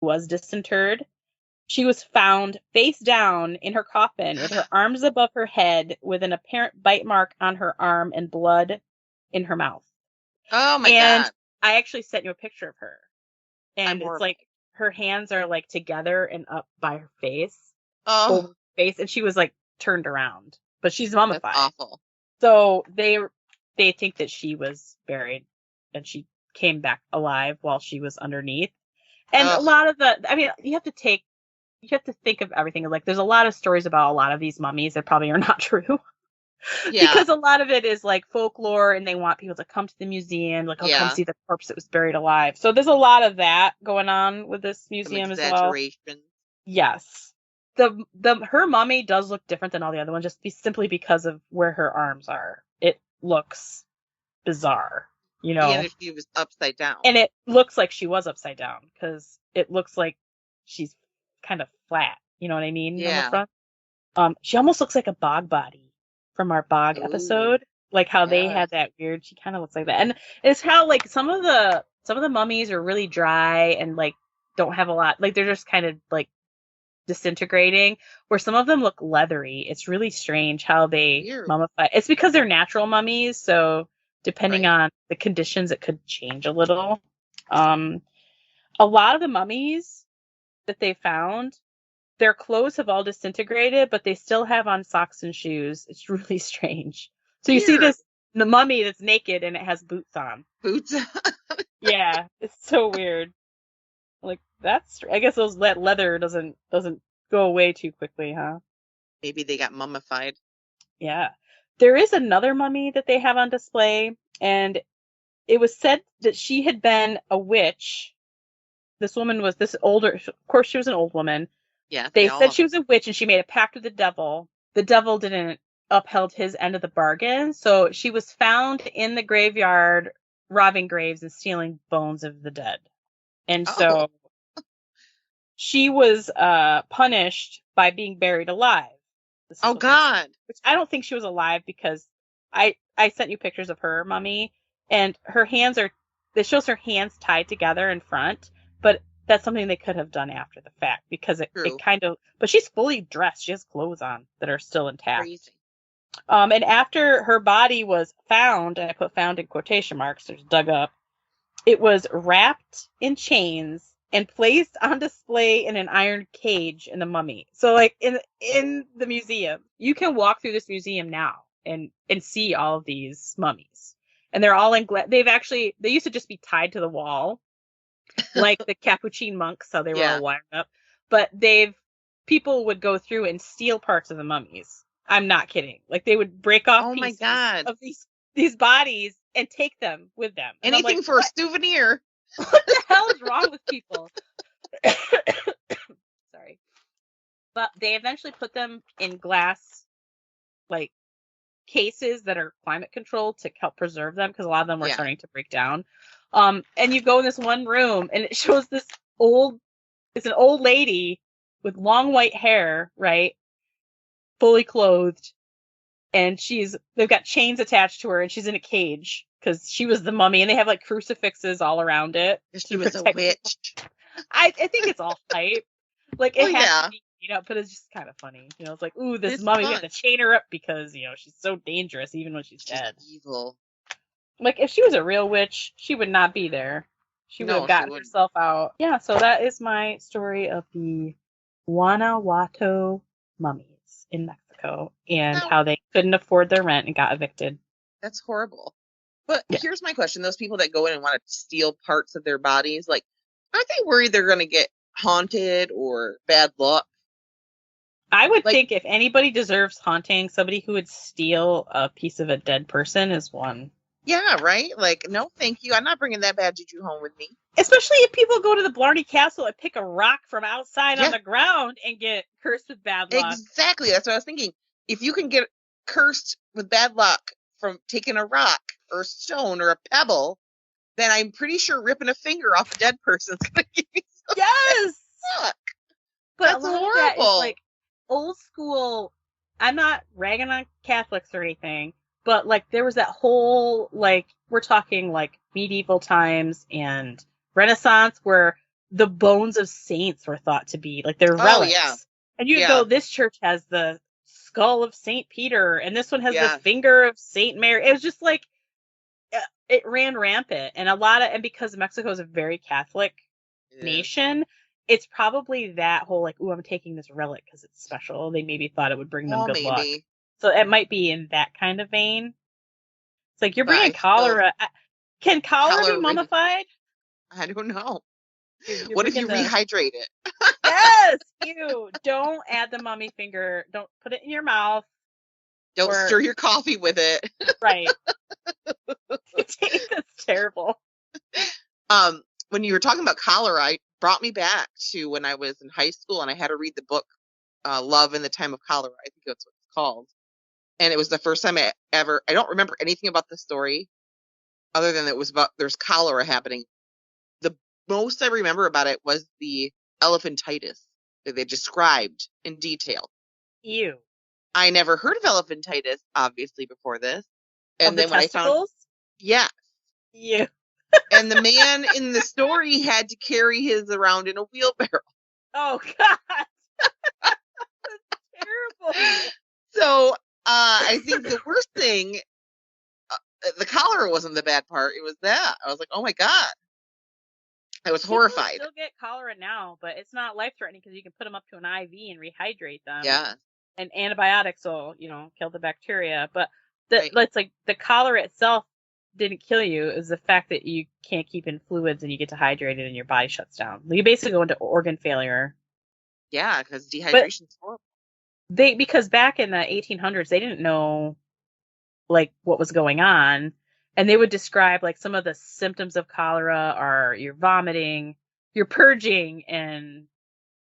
was disinterred. She was found face down in her coffin with her arms above her head with an apparent bite mark on her arm and blood in her mouth. Oh my And God. I actually sent you a picture of her. I'm And it's horrible. like her hands are like together and up by her face, over Oh, her face, and she was like turned around. But she's that's mummified. awful. So they think that she was buried and she came back alive while she was underneath. And a Ugh. lot of I mean, you have to think of everything. Like, there's a lot of stories about a lot of these mummies that probably are not true. Yeah. Because a lot of it is like folklore and they want people to come to the museum, like, oh, come Yeah. see the corpse that was buried alive. So there's a lot of that going on with this Some museum as well. exaggeration. Yes. Her mummy does look different than all the other ones, simply because of where her arms are. It looks bizarre, you And know. if she was upside down. And it looks like she was upside down because it looks like she's kind of flat. You know what I mean on the Yeah. front. She almost looks like a bog body from our bog Oh, episode, like how they yes. had that weird. She kind of looks like that, and it's how like some of the mummies are really dry and like don't have a lot. Like they're just kind of like disintegrating, where some of them look leathery. It's really strange how they Weird. mummify. It's because they're natural mummies, so depending Right. on the conditions, it could change a little. Um, a lot of the mummies that they found, their clothes have all disintegrated, but they still have on socks and shoes. It's really strange. So you see Weird. the mummy that's naked and it has boots on. Boots. Yeah, it's so weird. Like I guess that leather doesn't go away too quickly, huh? Maybe they got mummified. Yeah. There is another mummy that they have on display, and it was said that she had been a witch. This woman was this older, of course, she was an old woman. Yeah, they They all said are. she was a witch and she made a pact with the devil. The devil didn't upheld his end of the bargain, so she was found in the graveyard robbing graves and stealing bones of the dead. And Oh, so she was punished by being buried alive. This is oh what they said. God. Which I don't think she was alive, because I sent you pictures of her mummy, and her hands are, it shows her hands tied together in front, but that's something they could have done after the fact, because it True. kind of, but she's fully dressed. She has clothes on that are still intact. Crazy. And after her body was found, and I put found in quotation marks, there's dug up, it was wrapped in chains and placed on display in an iron cage in the mummy. So like in the museum, you can walk through this museum now and see all of these mummies. And they're all in they used to just be tied to the wall like the Capuchin monks, how they were all Yeah. wired up. But people would go through and steal parts of the mummies. I'm not kidding. Like they would break off Oh my pieces God. of these bodies and take them with them. And I'm like, Anything for a souvenir. what the hell is wrong with people? Sorry. But they eventually put them in glass, like, cases that are climate controlled to help preserve them, because a lot of them were Yeah. starting to break down. And you go in this one room and it shows it's an old lady with long white hair, right? Fully clothed. And they've got chains attached to her and she's in a cage because she was the mummy, and they have like crucifixes all around it She to was a protect. witch. I think it's all hype. Like, Well, it has to yeah. be, but it's just kind of funny. It's like, ooh, this It's mummy, we have fun. to chain her up because, she's so dangerous even when she's She's dead. evil. Like, if she was a real witch, she would not be there. She would have No, she gotten wouldn't. herself out. Yeah, so that is my story of the Guanajuato mummies in Mexico and No, how they couldn't afford their rent and got evicted. that's horrible. But Yeah. here's my question. Those people that go in and want to steal parts of their bodies, like, aren't they worried they're going to get haunted or bad luck? I would Like, think if anybody deserves haunting, somebody who would steal a piece of a dead person is one. yeah, right? Like, no, thank you. I'm not bringing that bad juju home with me. Especially if people go to the Blarney Castle and pick a rock from outside on Yeah, the ground and get cursed with bad luck. exactly. That's what I was thinking. If you can get cursed with bad luck from taking a rock or a stone or a pebble, then I'm pretty sure ripping a finger off a dead person is going to give you some Yes! luck. But That's a lot of that is horrible. like old school. I'm not ragging on Catholics or anything, but like there was that whole, like, we're talking like medieval times and Renaissance, where the bones of saints were thought to be, like, they're Oh, relics. yeah. And you go, this church has the skull of Saint Peter, and this one has the finger of Saint Mary. It was just like, it ran rampant. And because Mexico is a very Catholic nation, it's probably that whole, like, ooh, I'm taking this relic because it's special. They maybe thought it would bring them good luck. So it might be in that kind of vein. It's like, you're bringing cholera. Can cholera be mummified? I don't know. What if you rehydrate it? Yes, you don't add the mummy finger. Don't put it in your mouth. Don't stir your coffee with it. Right. That's terrible. When you were talking about cholera, it brought me back to when I was in high school and I had to read the book Love in the Time of Cholera. I think that's what it's called. And it was the first time I don't remember anything about the story other than it was about there's cholera happening. The most I remember about it was the elephantitis that they described in detail. Ew. I never heard of elephantitis, obviously, before this. And then when testicles? I found, yes. Yeah. And the man in the story had to carry his around in a wheelbarrow. Oh, God. That's terrible. So I think the worst thing, the cholera wasn't the bad part. It was that. I was like, oh, my God. I was horrified. People still get cholera now, but it's not life-threatening because you can put them up to an IV and rehydrate them. Yeah. And antibiotics will, kill the bacteria. But it's like the cholera itself didn't kill you. It was the fact that you can't keep in fluids and you get dehydrated and your body shuts down. You basically go into organ failure. Yeah, because dehydration is horrible. Because back in the 1800s, they didn't know, like, what was going on. And they would describe, like, some of the symptoms of cholera are you're vomiting, you're purging and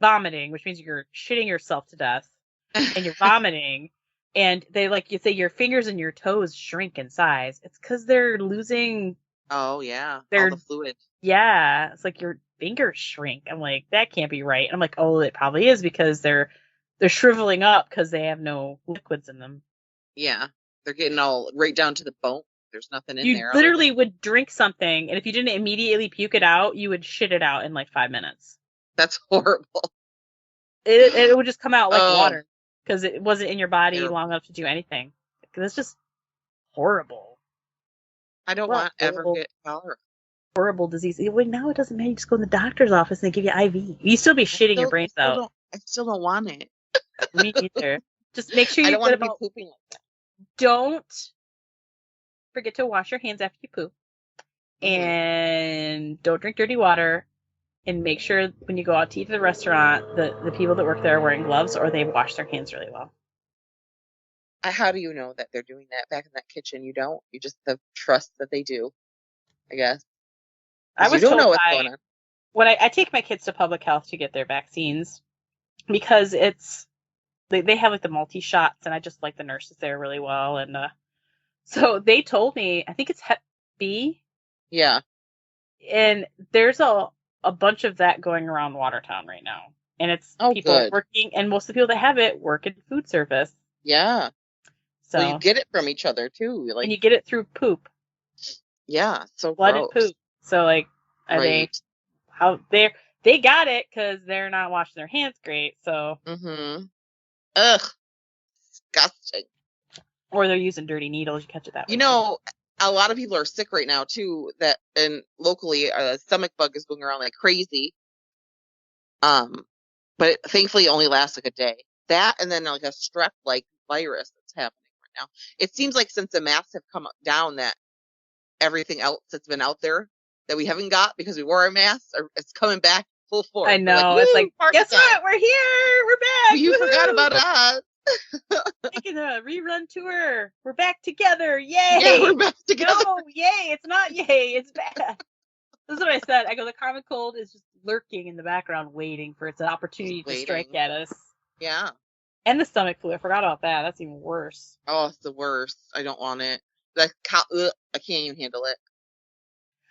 vomiting, which means you're shitting yourself to death and you're vomiting. And they, like, you say your fingers and your toes shrink in size. It's because they're losing. Oh, yeah. All the fluid. Yeah. It's like your fingers shrink. I'm like, that can't be right. And I'm like, oh, it probably is because they're shriveling up because they have no liquids in them. Yeah. They're getting all right down to the bone. There's nothing in there. You literally would drink something, and if you didn't immediately puke it out, you would shit it out in like 5 minutes. That's horrible. It would just come out like water because it wasn't in your body long enough to do anything. It's just horrible. I don't want to ever get cholera. Horrible disease. Now it doesn't matter. You just go in the doctor's office and they give you IV. You still be shitting your brains out. I still don't want it. Me either. Just make sure you I don't want to be pooping like that. Don't forget to wash your hands after you poop. Mm-hmm. And don't drink dirty water. And make sure when you go out to eat at the restaurant, the people that work there are wearing gloves or they wash their hands really well. How do you know that they're doing that back in that kitchen? You don't. You just have trust that they do, I guess. I was told know what's going on. When I take my kids to public health to get their vaccines because they have like the multi-shots and I just like the nurses there really well. And so they told me, I think it's Hep B. Yeah. And there's a bunch of that going around Watertown right now. And it's people working, and most of the people that have it work in food service. Yeah. So you get it from each other too. And you get it through poop. Yeah. So blood and poop. So like, they got it because they're not washing their hands great. So. Mm-hmm. Ugh. Disgusting. Or they're using dirty needles. You catch it that way. A lot of people are sick right now too. And locally, a stomach bug is going around like crazy. But it thankfully only lasts like a day. That and then like a strep-like virus that's happening right now. It seems like since the masks have come down, that everything else that's been out there that we haven't got because we wore our masks, it's coming back full force. I know. It's like, guess what? We're here. We're back. You forgot about us. Taking a rerun tour. We're back together. Yay. Yeah, we're back together. No, yay. It's not yay. It's bad. This is what I said. I go, the common cold is just lurking in the background, waiting for its opportunity to strike at us. Yeah. And the stomach flu. I forgot about that. That's even worse. Oh, it's the worst. I don't want it. I can't even handle it.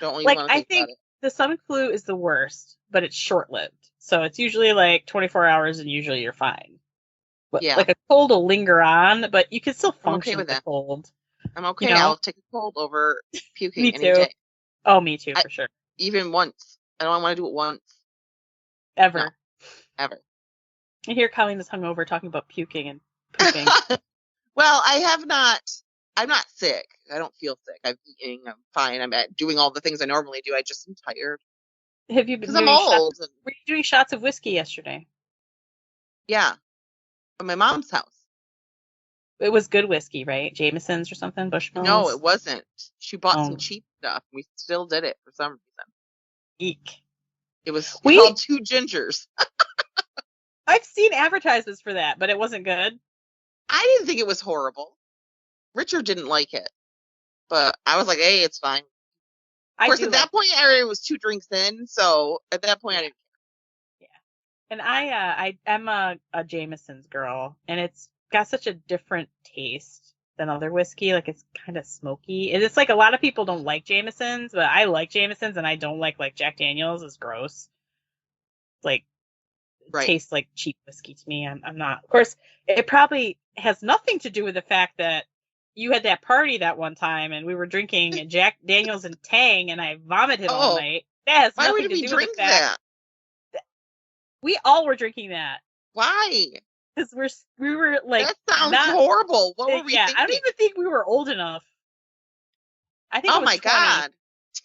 Don't even want to think about it. The stomach flu is the worst, but it's short-lived. So it's usually like 24 hours and usually you're fine. But like a cold will linger on, but you can still function with a cold. I'm okay. I'll take a cold over puking me any day. Oh, me too, for sure. Even once. I don't want to do it once. ever. No, ever. I hear Colleen is hungover talking about puking and pooping. Well, I'm not sick. I don't feel sick. I'm eating. I'm fine. I'm doing all the things I normally do. I just am tired. Have you been Because I'm doing shots? old. Were you doing shots of whiskey yesterday? Yeah. At my mom's house. It was good whiskey, right? Jameson's or something? No, Bushmills? it wasn't. She bought some Oh, cheap stuff. We still did it for some reason. eek. It was We called Two Gingers. I've seen advertisements for that, but it wasn't good. I didn't think it was horrible. Richard didn't like it. But I was like, hey, it's fine. Of I course, do at that like point, I already was 2 drinks in. So at that point, I yeah, didn't. yeah. And I'm a Jameson's girl, and it's got such a different taste than other whiskey. Like it's kind of smoky. And it's like a lot of people don't like Jameson's, but I like Jameson's, and I don't like Jack Daniel's. It's gross. Like it Right. tastes like cheap whiskey to me. I'm not. Of course, it probably has nothing to do with the fact that you had that party that one time and we were drinking Jack Daniels and Tang and I vomited all Oh, night. That has why nothing would to we do with the drink fact that? that we all were drinking that Why? because we were like That sounds not horrible. What were we yeah. I don't thinking? even think we were old enough. I think it Oh was my 20. God.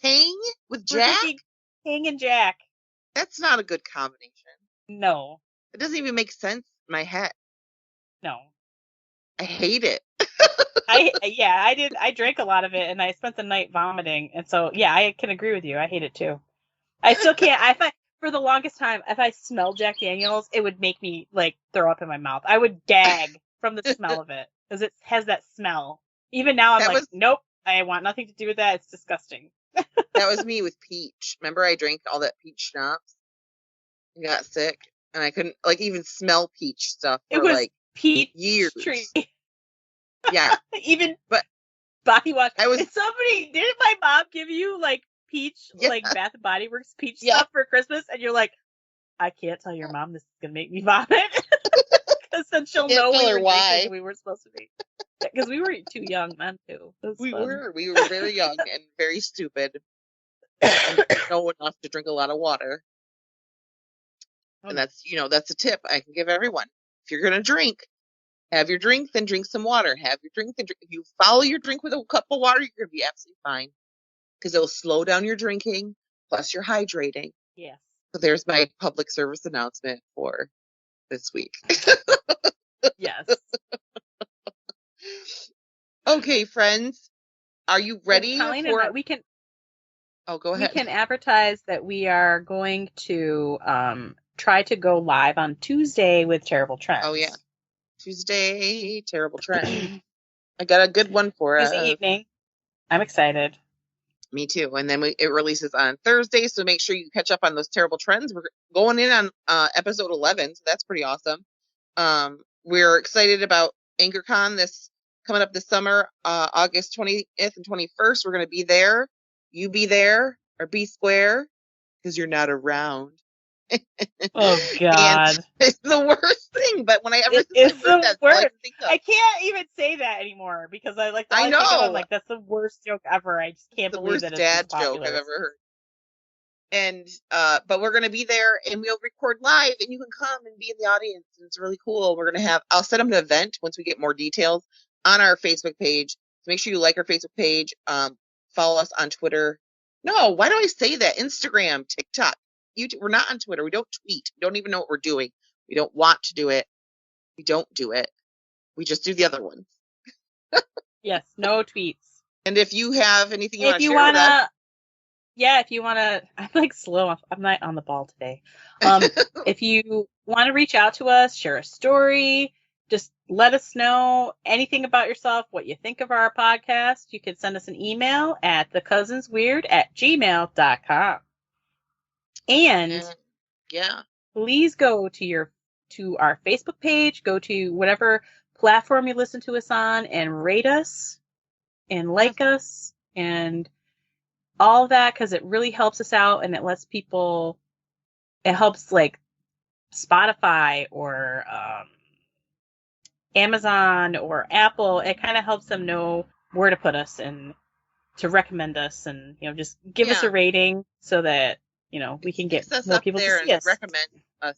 Tang with We're Jack? drinking Tang and Jack. That's not a good combination. No, It doesn't even make sense in my head. no. I hate it. I did. I drank a lot of it and I spent the night vomiting. And so yeah, I can agree with you. I hate it too. I still can't. I find for the longest time, if I smelled Jack Daniels, it would make me like throw up in my mouth. I would gag from the smell of it because it has that smell. Even now, I'm That like, was nope, I want nothing to do with that. It's disgusting. that was me with peach. Remember I drank all that peach schnapps and got sick and I couldn't like even smell peach stuff It for was like peach tree. years. Yeah. Even But body wash. I was Did somebody? Didn't my mom give you like peach, yeah, like Bath and Body Works peach yeah. stuff for Christmas? And you're like, I can't tell your mom this is gonna make me vomit because then she'll Can't know tell we her were why. drinking and we weren't supposed to be. Because we were too young then too. It was fun. We were very young and very stupid and didn't know enough to drink a lot of water. Oh, And that's a tip I can give everyone. If you're gonna drink, have your drink, then drink some water. Have your drink, then drink. If you follow your drink with a cup of water, you're gonna be absolutely fine because it'll slow down your drinking. Plus, you're hydrating. yes. So there's my public service announcement for this week. Yes. Okay, friends, are you ready Colleen and I, for? Oh, go we ahead. can advertise that we are going to try to go live on Tuesday with Terrible Oh yeah, Trends. Tuesday, terrible trend. I got a good one for Tuesday us. evening. I'm excited. Me too. And then it releases on Thursday, so make sure you catch up on those terrible trends. We're going in on episode 11, so that's pretty awesome. We're excited about AnchorCon this coming up this summer, August 20th and 21st. We're going to be there. You be there or be square because you're not around. Oh And God. it's the worst thing. But when ever It since I is heard the that, all I worst. can think of. I can't even say that anymore because I like all I I think of. I'm know like, that's the worst joke ever. I just can't the believe worst that it's this dad joke popular. I've ever heard. And but we're gonna be there and we'll record live and you can come and be in the audience and it's really cool. I'll set up an event once we get more details on our Facebook page. So make sure you like our Facebook page. Follow us on Twitter. No, why do I say that? Instagram, TikTok, YouTube. We're not on Twitter. We don't tweet. We don't even know what we're doing. We don't want to do it. We don't do it. We just do the other ones. Yes, no tweets. And if you have anything you If want to you share with us, wanna, yeah, if you wanna, I'm like slow. I'm not on the ball today. If you want to reach out to us, share a story, just let us know anything about yourself, what you think of our podcast. You can send us an email at thecousinsweird@gmail.com. And yeah, please go to our Facebook page, go to whatever platform you listen to us on and rate us and like us and all that because it really helps us out and it helps like Spotify or Amazon or Apple. It kind of helps them know where to put us and to recommend us and just give us yeah. a rating so that we can get Fix us more up people there to see and us. recommend us.